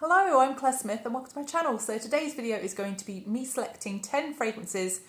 Hello, I'm Claire Smith and welcome to my channel. So today's video is going to be me selecting 10 fragrances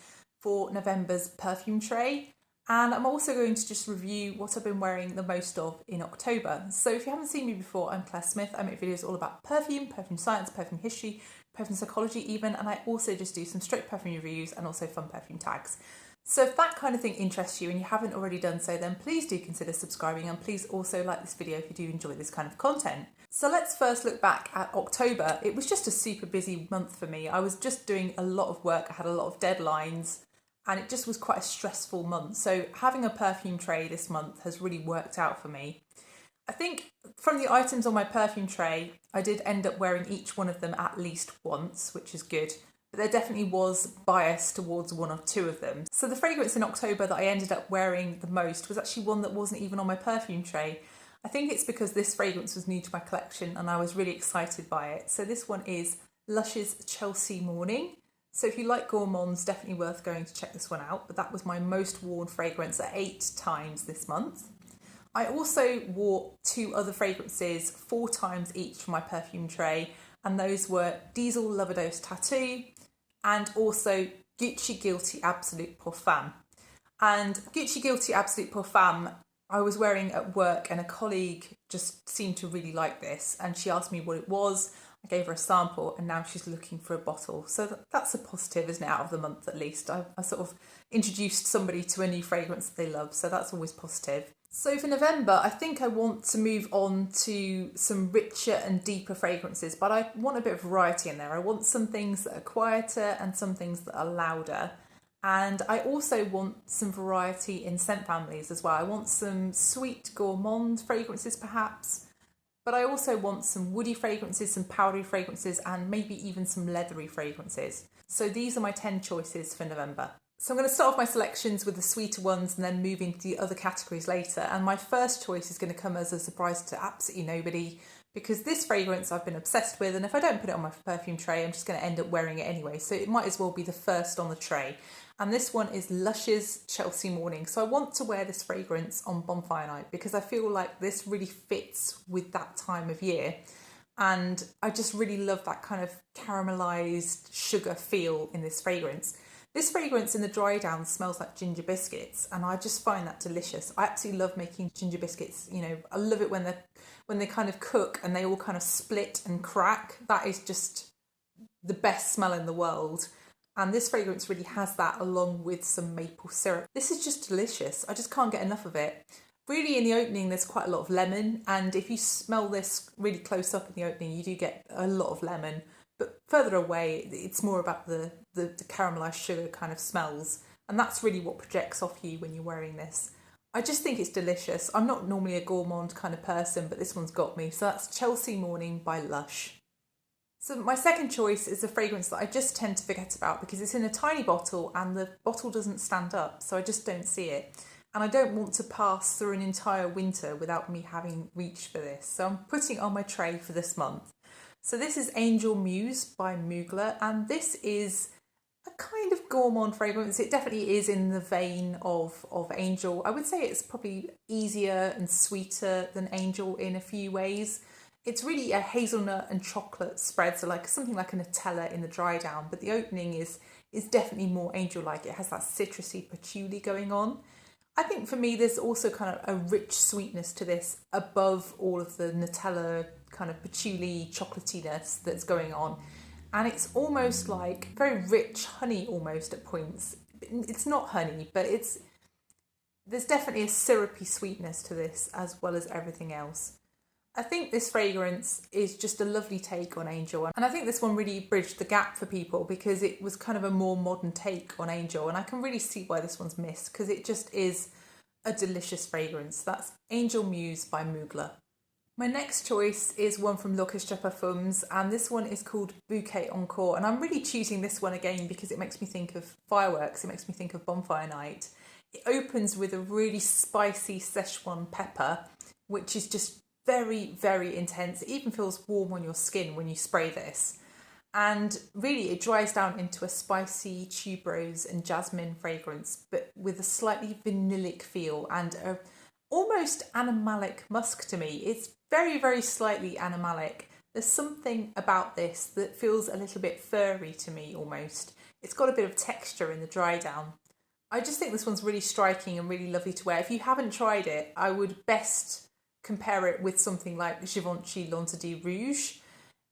for November's perfume tray, and I'm also going to just review what I've been wearing the most of in October. So if you haven't seen me before, I'm Claire Smith. I make videos all about perfume, perfume science, perfume history, perfume psychology even, and I also just do some straight perfume reviews and also fun perfume tags. So if that kind of thing interests you and you haven't already done so, then please do consider subscribing, and please also like this video if you do enjoy this kind of content. So let's first look back at October. It was just a super busy month for me. I was just doing a lot of work, I had a lot of deadlines, and it just was quite a stressful month. So having a perfume tray this month has really worked out for me. I think from the items on my perfume tray, I did end up wearing each one of them at least once, which is good. But there definitely was bias towards one or two of them. So the fragrance in October that I ended up wearing the most was actually one that wasn't even on my perfume tray. I think it's because this fragrance was new to my collection and I was really excited by it. So this one is Lush's Chelsea Morning. So if you like Gourmands, definitely worth going to check this one out. But that was my most worn fragrance at 8 times this month. I also wore 2 other fragrances 4 times each from my perfume tray, and those were Diesel L'Overdose Tattoo and also Gucci Guilty Absolute Parfum. And Gucci Guilty Absolute Parfum I was wearing at work, and a colleague just seemed to really like this, and she asked me what it was. I gave her a sample and now she's looking for a bottle. So that's a positive, isn't it, out of the month at least. I sort of introduced somebody to a new fragrance that they love, so that's always positive. So for November, I think I want to move on to some richer and deeper fragrances, but I want a bit of variety in there. I want some things that are quieter and some things that are louder. And I also want some variety in scent families as well. I want some sweet gourmand fragrances perhaps, but I also want some woody fragrances, some powdery fragrances, and maybe even some leathery fragrances. So these are my 10 choices for November. So I'm going to start off my selections with the sweeter ones and then move into the other categories later. And my first choice is going to come as a surprise to absolutely nobody, because this fragrance I've been obsessed with, and if I don't put it on my perfume tray, I'm just going to end up wearing it anyway. So it might as well be the first on the tray. And this one is Lush's Chelsea Morning. So I want to wear this fragrance on bonfire night because I feel like this really fits with that time of year. And I just really love that kind of caramelized sugar feel in this fragrance. This fragrance in the dry down smells like ginger biscuits, and I just find that delicious. I absolutely love making ginger biscuits. You know, I love it when they kind of cook and they all kind of split and crack. That is just the best smell in the world. And this fragrance really has that, along with some maple syrup. This is just delicious. I just can't get enough of it. Really, in the opening, there's quite a lot of lemon. And if you smell this really close up in the opening, you do get a lot of lemon. But further away, it's more about the caramelised sugar kind of smells. And that's really what projects off you when you're wearing this. I just think it's delicious. I'm not normally a gourmand kind of person, but this one's got me. So that's Chelsea Morning by Lush. So my second choice is a fragrance that I just tend to forget about because it's in a tiny bottle and the bottle doesn't stand up, so I just don't see it. And I don't want to pass through an entire winter without me having reached for this. So I'm putting it on my tray for this month. So this is Angel Muse by Mugler, and this is a kind of gourmand fragrance. It definitely is in the vein of Angel. I would say it's probably easier and sweeter than Angel in a few ways. It's really a hazelnut and chocolate spread, so like something like a Nutella in the dry down, but the opening is definitely more Angel-like. It has that citrusy patchouli going on. I think for me there's also kind of a rich sweetness to this above all of the Nutella kind of patchouli chocolatiness that's going on. And it's almost like very rich honey almost at points. It's not honey, but there's definitely a syrupy sweetness to this as well as everything else. I think this fragrance is just a lovely take on Angel, and I think this one really bridged the gap for people because it was kind of a more modern take on Angel, and I can really see why this one's missed because it just is a delicious fragrance. That's Angel Muse by Mugler. My next choice is one from Lush Perfumes, and this one is called Bouquet Encore, and I'm really choosing this one again because it makes me think of fireworks, it makes me think of bonfire night. It opens with a really spicy Szechuan pepper, which is just very, very intense. It even feels warm on your skin when you spray this. And really it dries down into a spicy tuberose and jasmine fragrance, but with a slightly vanillic feel and a almost animalic musk to me. It's very, very slightly animalic. There's something about this that feels a little bit furry to me almost. It's got a bit of texture in the dry down. I just think this one's really striking and really lovely to wear. If you haven't tried it, I would best compare it with something like Givenchy L'Entité Rouge.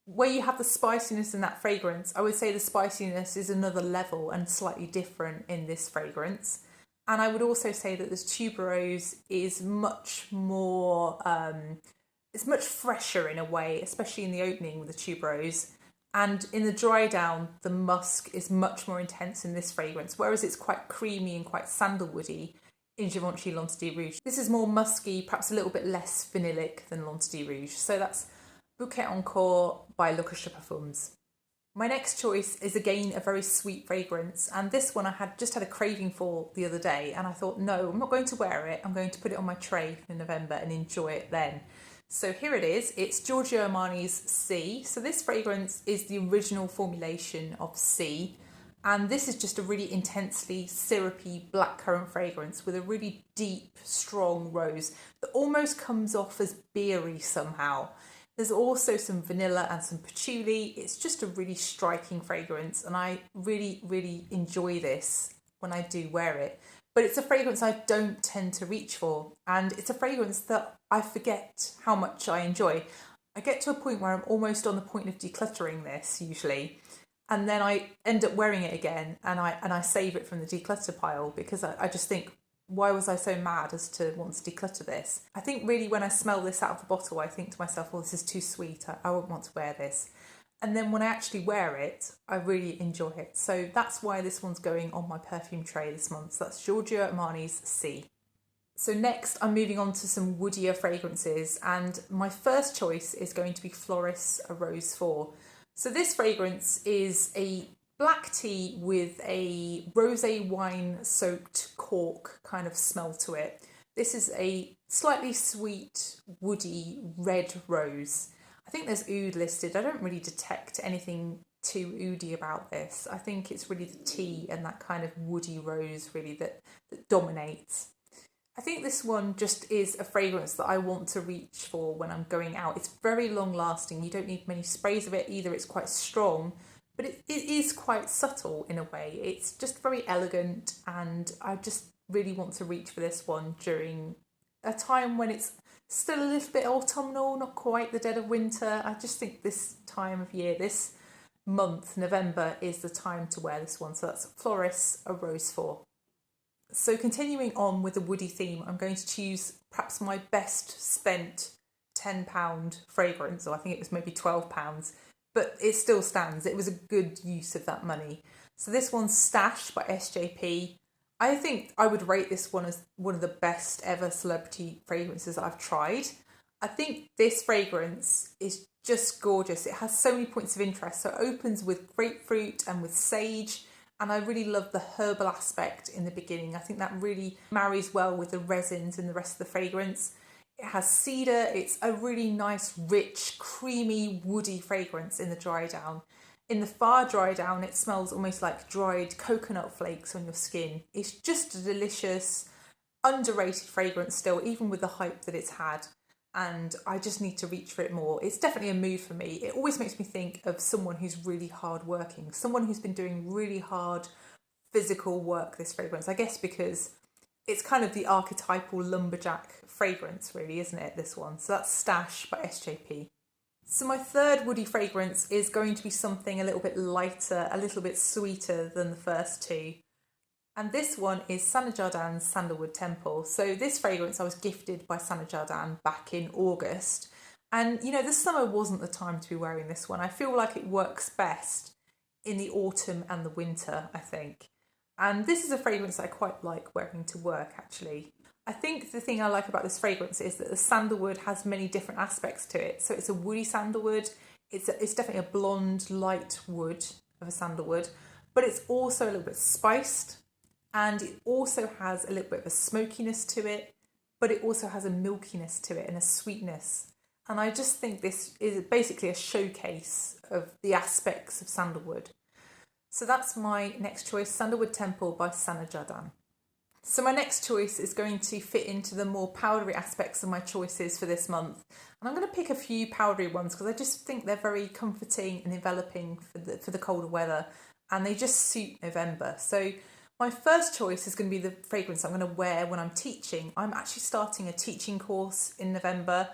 Where you have the spiciness in that fragrance, I would say the spiciness is another level and slightly different in this fragrance. And I would also say that this tuberose is much more, it's much fresher in a way, especially in the opening with the tuberose. And in the dry down, the musk is much more intense in this fragrance, whereas it's quite creamy and quite sandalwoody in Givenchy L'Entité Rouge. This is more musky, perhaps a little bit less vanillic than L'Entité Rouge. So that's Bouquet Encore by Lush Perfumes. My next choice is again a very sweet fragrance, and this one I had just had a craving for the other day, and I thought, no, I'm not going to wear it. I'm going to put it on my tray in November and enjoy it then. So here it is. It's Giorgio Armani's C. So this fragrance is the original formulation of C, and this is just a really intensely syrupy blackcurrant fragrance with a really deep, strong rose that almost comes off as beery somehow. There's also some vanilla and some patchouli. It's just a really striking fragrance, and I really, really enjoy this when I do wear it. But it's a fragrance I don't tend to reach for, and it's a fragrance that I forget how much I enjoy. I get to a point where I'm almost on the point of decluttering this usually, and then I end up wearing it again, and I save it from the declutter pile because I just think, why was I so mad as to want to declutter this? I think really when I smell this out of the bottle, I think to myself, well, this is too sweet. I won't want to wear this. And then when I actually wear it, I really enjoy it. So that's why this one's going on my perfume tray this month. So that's Giorgio Armani's C. So next I'm moving on to some woodier fragrances, and my first choice is going to be Floris A Rose 4. So this fragrance is a black tea with a rosé wine soaked cork kind of smell to it. This is a slightly sweet, woody red rose. I think there's oud listed. I don't really detect anything too oudy about this. I think it's really the tea and that kind of woody rose really that dominates. I think this one just is a fragrance that I want to reach for when I'm going out. It's very long lasting. You don't need many sprays of it either. It's quite strong, but it is quite subtle in a way. It's just very elegant, and I just really want to reach for this one during a time when it's still a little bit autumnal, not quite the dead of winter. I just think this time of year, this month, November, is the time to wear this one. So that's Floris A Rose 4. So continuing on with the woody theme, I'm going to choose perhaps my best spent £10 fragrance, or I think it was maybe £12, but it still stands. It was a good use of that money. So this one's Stash by SJP. I think I would rate this one as one of the best ever celebrity fragrances I've tried. I think this fragrance is just gorgeous. It has so many points of interest. So it opens with grapefruit and with sage, and I really love the herbal aspect in the beginning. I think that really marries well with the resins in the rest of the fragrance. It has cedar. It's a really nice, rich, creamy, woody fragrance in the dry down. In the far dry down, it smells almost like dried coconut flakes on your skin. It's just a delicious, underrated fragrance still, even with the hype that it's had. And I just need to reach for it more. It's definitely a move for me. It always makes me think of someone who's really hard working, someone who's been doing really hard physical work, this fragrance. I guess because it's kind of the archetypal lumberjack fragrance, really, isn't it, this one? So that's Stash by SJP. So my third woody fragrance is going to be something a little bit lighter, a little bit sweeter than the first two. And this one is Saint Jardin's Sandalwood Temple. So this fragrance I was gifted by Saint Jardin back in August. And, you know, the summer wasn't the time to be wearing this one. I feel like it works best in the autumn and the winter, I think. And this is a fragrance I quite like wearing to work, actually. I think the thing I like about this fragrance is that the sandalwood has many different aspects to it. So it's a woody sandalwood. It's definitely a blonde, light wood of a sandalwood, but it's also a little bit spiced, and it also has a little bit of a smokiness to it, but it also has a milkiness to it and a sweetness. And I just think this is basically a showcase of the aspects of sandalwood. So that's my next choice, Sandalwood Temple by Saint Jardin. So my next choice is going to fit into the more powdery aspects of my choices for this month. And I'm going to pick a few powdery ones because I just think they're very comforting and enveloping for the colder weather, and they just suit November. So my first choice is going to be the fragrance I'm going to wear when I'm teaching. I'm actually starting a teaching course in November,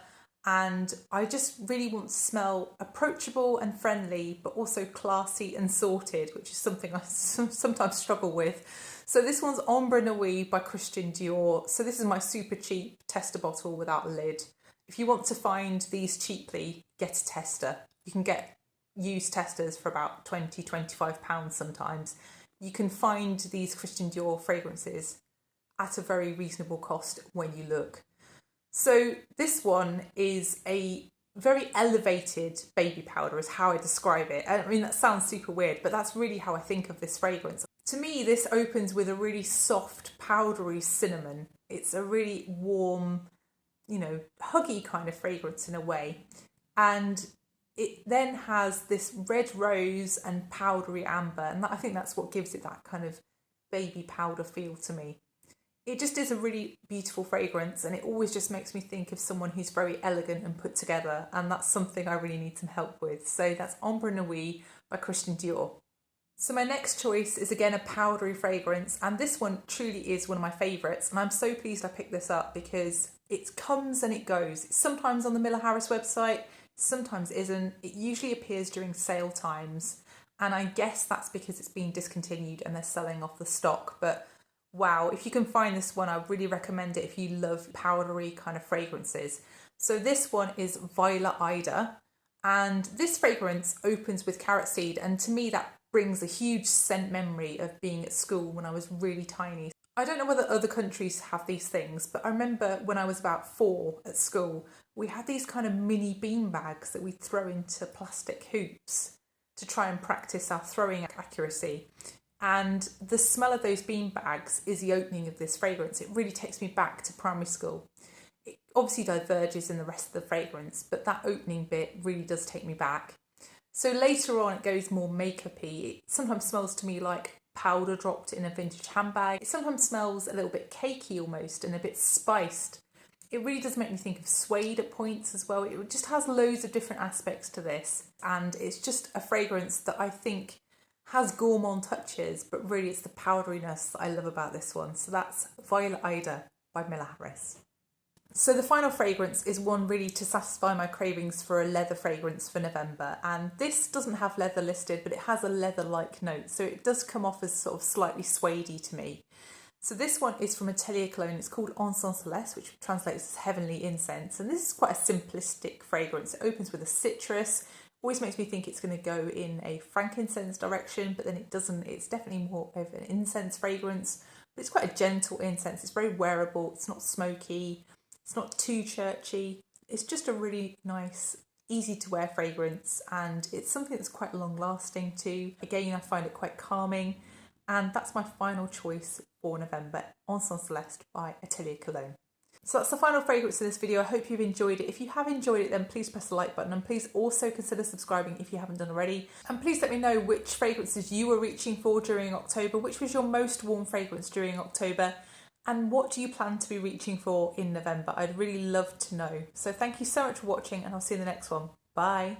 and I just really want to smell approachable and friendly, but also classy and sorted, which is something I sometimes struggle with. So this one's Ombre Nuit by Christian Dior. So this is my super cheap tester bottle without a lid. If you want to find these cheaply, get a tester. You can get used testers for about £20-25 sometimes. You can find these Christian Dior fragrances at a very reasonable cost when you look. So this one is a very elevated baby powder is how I describe it. I mean, that sounds super weird, but that's really how I think of this fragrance. To me, this opens with a really soft, powdery cinnamon. It's a really warm, huggy kind of fragrance in a way. And it then has this red rose and powdery amber. And I think that's what gives it that kind of baby powder feel to me. It just is a really beautiful fragrance, and it always just makes me think of someone who's very elegant and put together, and that's something I really need some help with. So that's Ombre Nuit by Christian Dior. So my next choice is again a powdery fragrance, and this one truly is one of my favourites, and I'm so pleased I picked this up because it comes and it goes. It's sometimes on the Miller Harris website, sometimes isn't. It usually appears during sale times, and I guess that's because it's been discontinued and they're selling off the stock, but wow, if you can find this one, I really recommend it if you love powdery kind of fragrances. So this one is Violet Ida, and this fragrance opens with carrot seed, and to me that brings a huge scent memory of being at school when I was really tiny. I don't know whether other countries have these things, but I remember when I was about 4 at school, we had these kind of mini bean bags that we'd throw into plastic hoops to try and practice our throwing accuracy. And the smell of those bean bags is the opening of this fragrance. It really takes me back to primary school. It obviously diverges in the rest of the fragrance, but that opening bit really does take me back. So later on it goes more makeup-y. It sometimes smells to me like powder dropped in a vintage handbag. It sometimes smells a little bit cakey almost and a bit spiced. It really does make me think of suede at points as well. It just has loads of different aspects to this, and it's just a fragrance that I think has gourmand touches, but really it's the powderiness that I love about this one. So that's Violet Ida by Miller Harris. So the final fragrance is one really to satisfy my cravings for a leather fragrance for November, and this doesn't have leather listed, but it has a leather-like note, so it does come off as sort of slightly suedey to me. So this one is from Atelier Cologne. It's called Encens Céleste, which translates as heavenly incense, and this is quite a simplistic fragrance. It opens with a citrus. Always makes me think it's going to go in a frankincense direction, but then it doesn't. It's definitely more of an incense fragrance, but it's quite a gentle incense. It's very wearable. It's not smoky. It's not too churchy. It's just a really nice, easy to wear fragrance, and it's something that's quite long lasting too. Again, I find it quite calming, and that's my final choice for November, Encens Céleste by Atelier Cologne. So that's the final fragrance in this video. I hope you've enjoyed it. If you have enjoyed it, then please press the like button, and please also consider subscribing if you haven't done already. And please let me know which fragrances you were reaching for during October, which was your most warm fragrance during October, and what do you plan to be reaching for in November? I'd really love to know. So thank you so much for watching, and I'll see you in the next one. Bye.